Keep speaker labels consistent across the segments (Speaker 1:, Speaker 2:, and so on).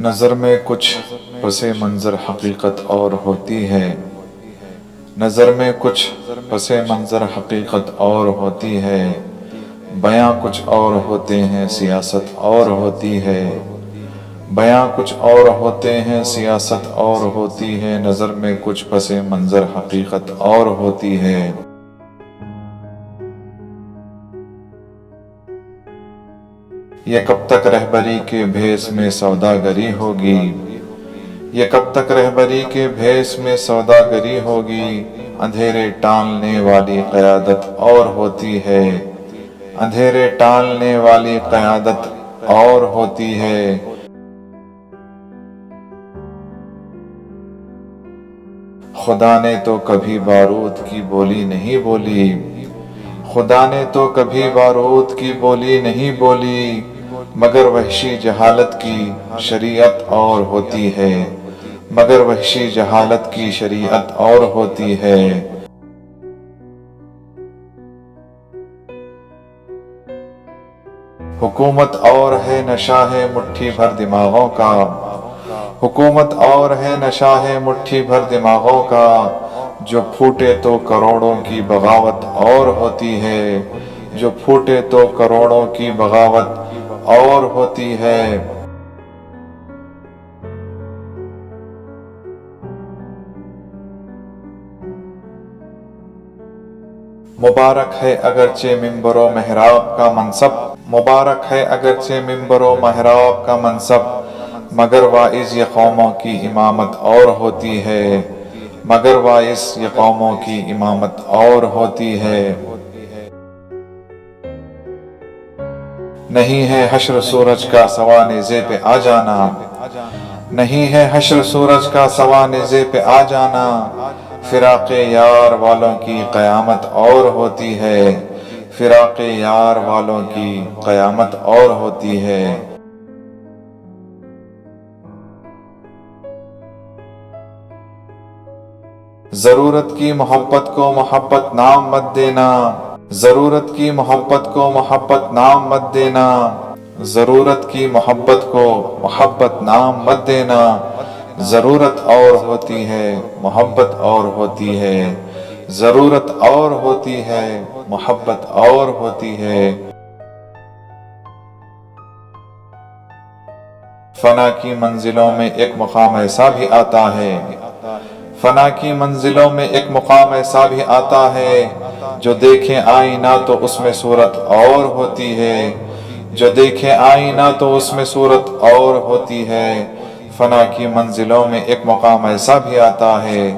Speaker 1: نظر میں کچھ پس منظر حقیقت اور ہوتی ہے، نظر میں کچھ پس منظر حقیقت اور ہوتی ہے، بیاں کچھ اور ہوتے ہیں سیاست اور ہوتی ہے، بیاں کچھ اور ہوتے ہیں سیاست اور ہوتی ہے، نظر میں کچھ پس منظر حقیقت اور ہوتی ہے۔ یہ کب تک رہبری کے بھیس میں سوداگری ہوگی، یہ کب تک رہبری کے بھیس میں سوداگری ہوگی، اندھیرے ٹالنے والی قیادت اور ہوتی ہے، اندھیرے ٹالنے والی قیادت اور ہوتی ہے۔ خدا نے تو کبھی بارود کی بولی نہیں بولی، خدا نے تو کبھی بارود کی بولی نہیں بولی، مگر وحشی جہالت کی شریعت اور ہوتی ہے، مگر وحشی جہالت کی شریعت اور ہوتی ہے۔ حکومت اور ہے نشہ ہے مٹھی بھر دماغوں کا، حکومت اور ہے نشہ ہے مٹھی بھر دماغوں کا، جو پھوٹے تو کروڑوں کی بغاوت اور ہوتی ہے، جو پھوٹے تو کروڑوں کی بغاوت اور ہوتی ہے۔ مبارک ہے اگرچہ ممبر و محراب کا منصب، مبارک ہے اگرچہ ممبر و محراب کا منصب، مگر واعظ یہ قوموں کی امامت اور ہوتی ہے، مگر واعظ یہ قوموں کی امامت اور ہوتی ہے۔ نہیں ہے حشر سورج کا سوا نیزے پہ آ جانا، نہیں ہے حشر سورج کا سوا نیزے پہ آ جانا، فراق یار والوں کی قیامت اور ہوتی ہے، فراق یار والوں کی قیامت اور ہوتی ہے۔ ضرورت کی محبت کو محبت نام مت دینا، ضرورت کی محبت کو محبت نام مت دینا، ضرورت کی محبت کو محبت نام مت دینا، ضرورت اور ہوتی ہے محبت اور ہوتی ہے، ضرورت اور ہوتی ہے محبت اور ہوتی ہے۔ فنا کی منزلوں میں ایک مقام ایسا بھی آتا ہے، فنا کی منزلوں میں ایک مقام ایسا بھی آتا ہے، جو دیکھیں آئینہ تو اس میں صورت اور ہوتی ہے، جو دیکھیں آئینہ تو اس میں صورت اور ہوتی ہے۔ فنا کی منزلوں میں ایک مقام ایسا بھی آتا ہے،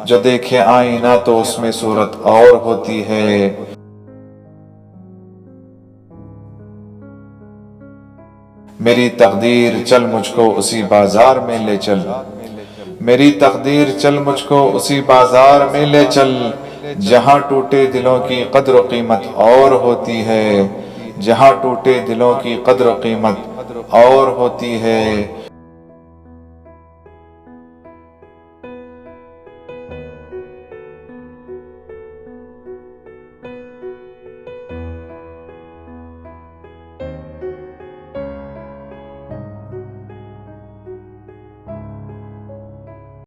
Speaker 1: جو دیکھیں آئینہ تو اس میں صورت اور ہوتی ہے۔ میری تقدیر چل مجھ کو اسی بازار میں لے چل، میری تقدیر چل مجھ کو اسی بازار میں لے چل، جہاں ٹوٹے دلوں کی قدر و قیمت اور ہوتی ہے، جہاں ٹوٹے دلوں کی قدر و قیمت اور ہوتی ہے۔